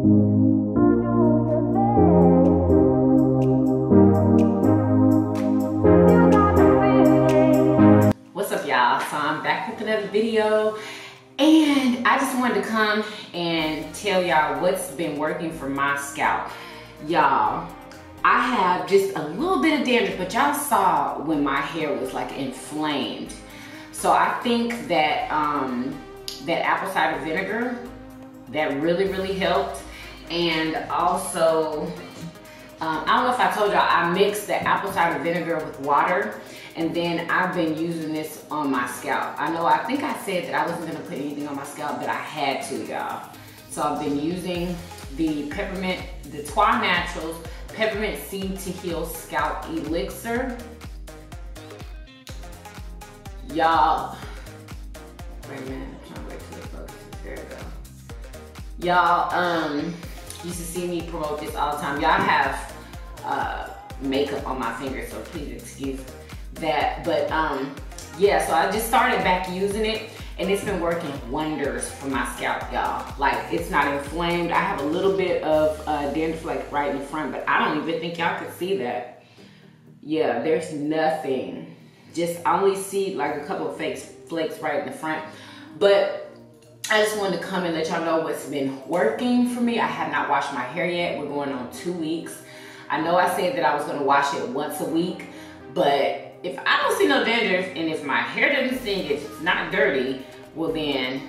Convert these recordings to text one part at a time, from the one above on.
What's up, y'all? So I'm back with another video, and I just wanted to come and tell y'all what's been working for my scalp. Y'all, I have just a little bit of dandruff, but y'all saw when my hair was like inflamed. So I think that that apple cider vinegar, that really helped. And also, I don't know if I told y'all, I mixed the apple cider vinegar with water, and then I've been using this on my scalp. I think I said that I wasn't gonna put anything on my scalp, but I had to, y'all. So I've been using the Trois Naturals Peppermint Seed to Heal Scalp Elixir. Y'all, wait a minute, I'm trying to wait till it focuses. There we go. Y'all, used to see me promote this all the time. Y'all have makeup on my fingers, so please excuse that. But yeah, so I just started back using it, and it's been working wonders for my scalp, y'all. Like, it's not inflamed. I have a little bit of dandruff like right in the front, but I don't even think y'all could see that. Yeah, there's nothing. Just, I only see like a couple of flakes right in the front. But I just wanted to come and let y'all know what's been working for me. I have not washed my hair yet. We're going on 2 weeks. I know I said that I was gonna wash it once a week, but if I don't see no dandruff and if my hair doesn't stink, if it's not dirty, well then,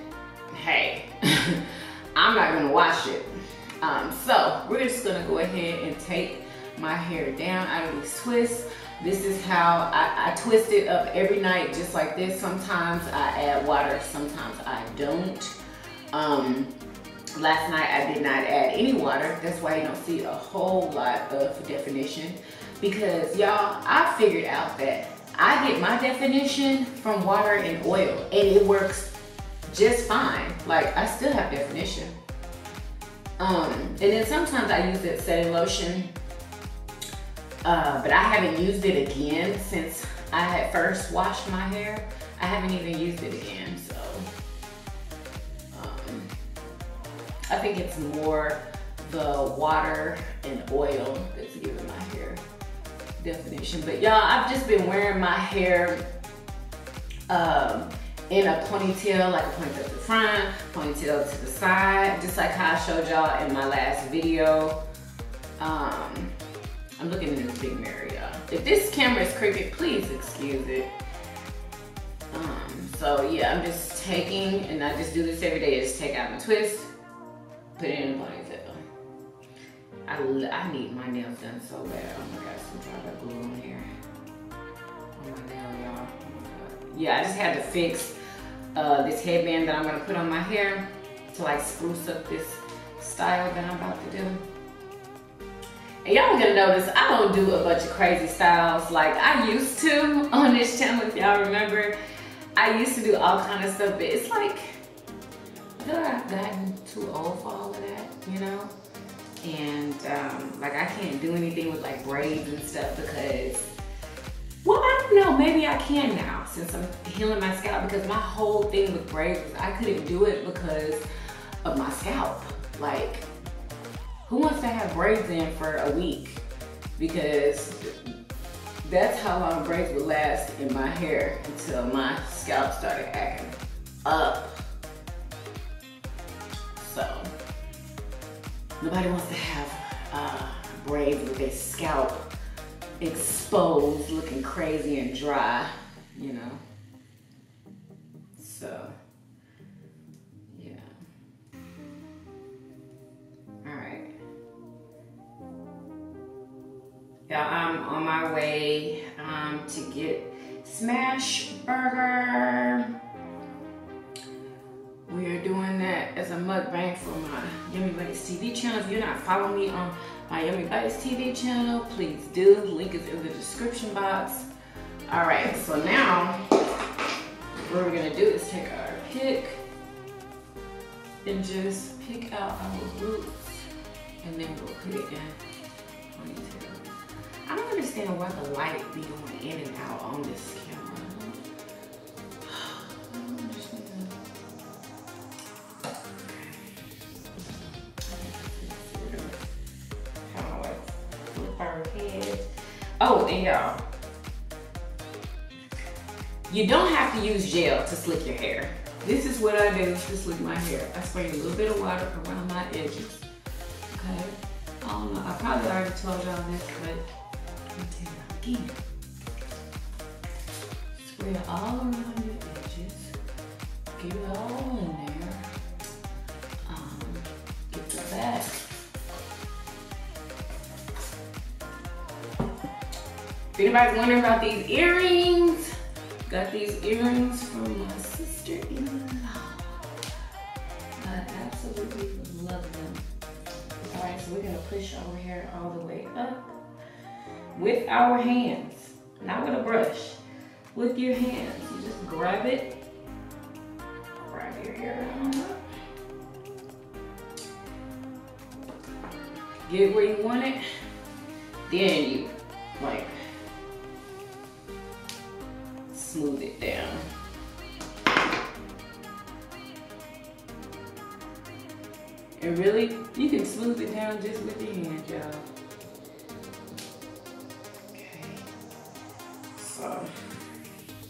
hey, I'm not gonna wash it. So we're just gonna go ahead and take my hair down out of these twists. This is how I twist it up every night, just like this. Sometimes I add water, sometimes I don't. Last night I did not add any water. That's why you don't see a whole lot of definition. Because y'all, I figured out that I get my definition from water and oil, and it works just fine. Like, I still have definition. And then sometimes I use that setting lotion, but I haven't used it again since I had first washed my hair. I haven't even used it again, so I think it's more the water and oil that's giving my hair definition. But y'all, I've just been wearing my hair in a ponytail, like a ponytail to the front, ponytail to the side, just like how I showed y'all in my last video. I'm looking in this big mirror, y'all. If this camera is crooked, please excuse it. So yeah, I'm just taking, and I just do this every day, just take out my twist, put it in a ponytail. I need my nails done so bad. Oh my gosh, I'm trying to glue on here. On my nail, y'all. Oh my God. Yeah, I just had to fix this headband that I'm gonna put on my hair to like spruce up this style that I'm about to do. And y'all gonna notice I don't do a bunch of crazy styles like I used to on this channel, if y'all remember. I used to do all kind of stuff, but it's like, I feel like I've gotten too old for all of that, you know? And like, I can't do anything with like braids and stuff because, well, I don't know, maybe I can now since I'm healing my scalp, because my whole thing with braids was I couldn't do it because of my scalp. Like, who wants to have braids in for a week? Because that's how long braids would last in my hair until my scalp started acting up. So, nobody wants to have braids with their scalp exposed, looking crazy and dry, you know? So, yeah. All right. Y'all, I'm on my way to get Smash Burger. We are doing that as a mukbang for my Yummy Buddies TV channel. If you're not following me on my Yummy Buddies TV channel, please do. The link is in the description box. All right, so now what we're gonna do is take our pick and just pick out our roots, and then we'll put it in ponytails. I don't understand why the light be going in and out on this camera. head. Oh, and y'all, you don't have to use gel to slick your hair. This is what I do to slick my hair. I spray a little bit of water around my edges. Okay? I don't know, I probably already told y'all this, but let me tell y'all again. Spray it all around your edges. Get it all in there. Get the back. If anybody's wondering about these earrings, got these earrings from my sister-in-law. I absolutely love them. All right, so we're gonna push our hair all the way up with our hands, not with a brush, with your hands. You just grab it, grab your hair on up, get it where you want it, then you like smooth it down. And really, you can smooth it down just with your hand, y'all. Okay. So,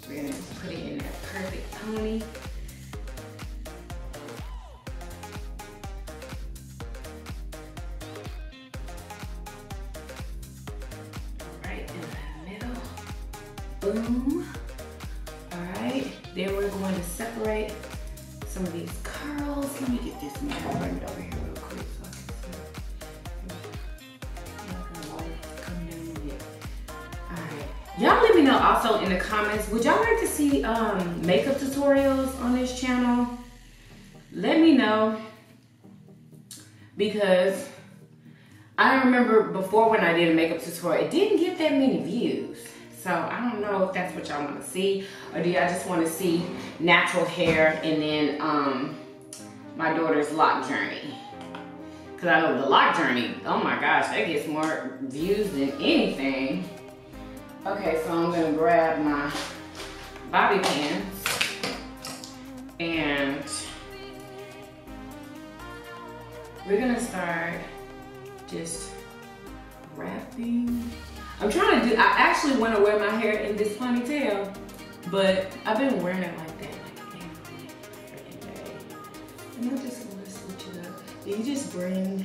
we're gonna put it in that perfect pony. Right in the middle. Boom. Alright, then we're going to separate some of these curls. Let me get this now. Bring it over here real quick so I can see. I'm not gonna let it come down yet. Alright. Y'all let me know also in the comments, would y'all like to see makeup tutorials on this channel? Let me know, because I remember before when I did a makeup tutorial, it didn't get that many views. So I don't know if that's what y'all want to see, or do y'all just want to see natural hair and then my daughter's lock journey? Because I know the lock journey, oh my gosh, that gets more views than anything. Okay, so I'm going to grab my bobby pins and we're going to start just wrapping. I'm trying to do, I actually want to wear my hair in this ponytail, but I've been wearing it like that like every freaking day. And I just want to switch it up. You just bring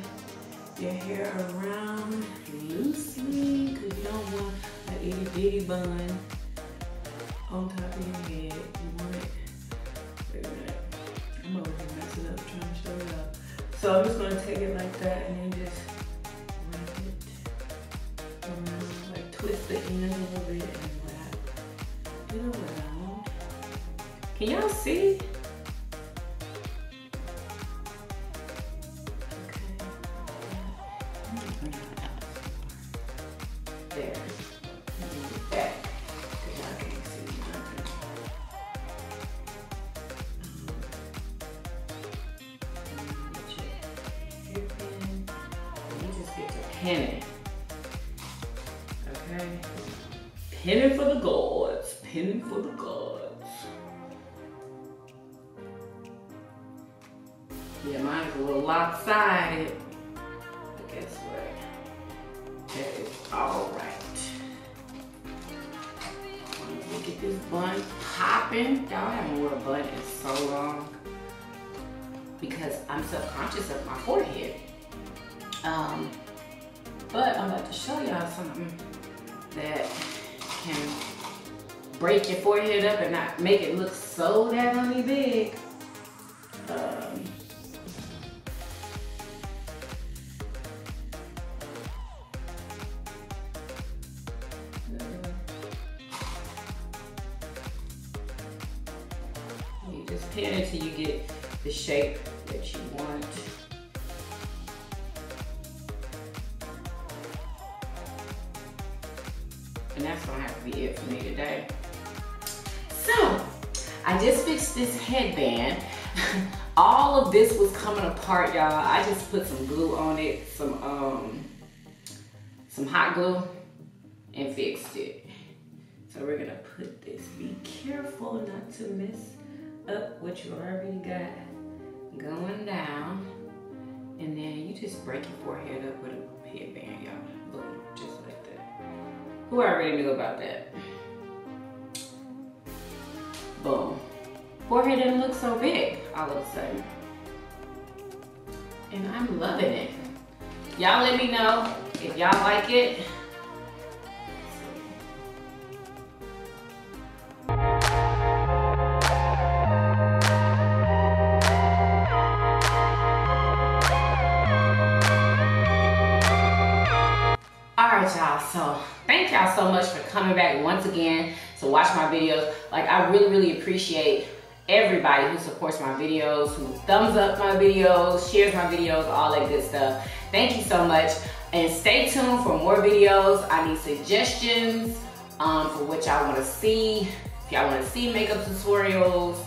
your hair around loosely, because you don't want an itty bitty bun on top of your head. You want it, wait a minute, I'm over here messing up trying to show it up. So I'm just going to take it like that and then just wrap it around, like twist the end a little bit and wrap it around. Can y'all see? Okay. There. Move back, because y'all can't see nothing. Get your hairpin. And you just get to pin it. Okay. Pinning for the gods. Pinning for the gods. Yeah, mine's a little lopsided. But guess what? That is all right. Once we get this bun popping, y'all haven't worn a bun in so long because I'm self-conscious of my forehead. But I'm about to show y'all something that can break your forehead up and not make it look so daggone big. You just pin it until you get the shape that you want. And that's gonna have to be it for me today. So, I just fixed this headband. All of this was coming apart, y'all. I just put some glue on it, some hot glue, and fixed it. So we're gonna put this, be careful not to mess up what you already got going down. And then you just break your forehead up with a headband, y'all. Boom, just like that. Who already knew about that? Boom. Forehead didn't look so big all of a sudden. And I'm loving it. Y'all let me know if y'all like it. Alright y'all, so thank y'all so much for coming back once again to watch my videos. Like, I really appreciate everybody who supports my videos, who thumbs up my videos, shares my videos, all that good stuff. Thank you so much, and stay tuned for more videos. I need suggestions for what y'all want to see. If y'all want to see makeup tutorials,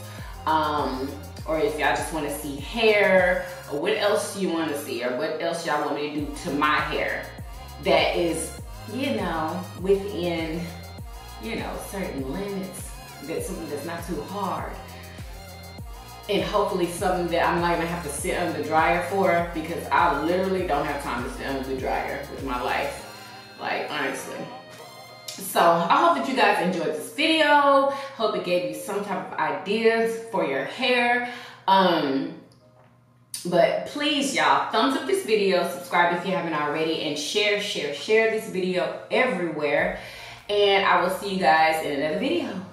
or if y'all just want to see hair, or what else you want to see, or what else y'all want me to do to my hair that is, you know, within, you know, certain limits, that's something that's not too hard. And hopefully something that I'm not gonna have to sit under the dryer for, because I literally don't have time to sit under the dryer with my life, like, honestly. So I hope that you guys enjoyed this video. Hope it gave you some type of ideas for your hair. But please, y'all, thumbs up this video, subscribe if you haven't already, and share this video everywhere. And I will see you guys in another video.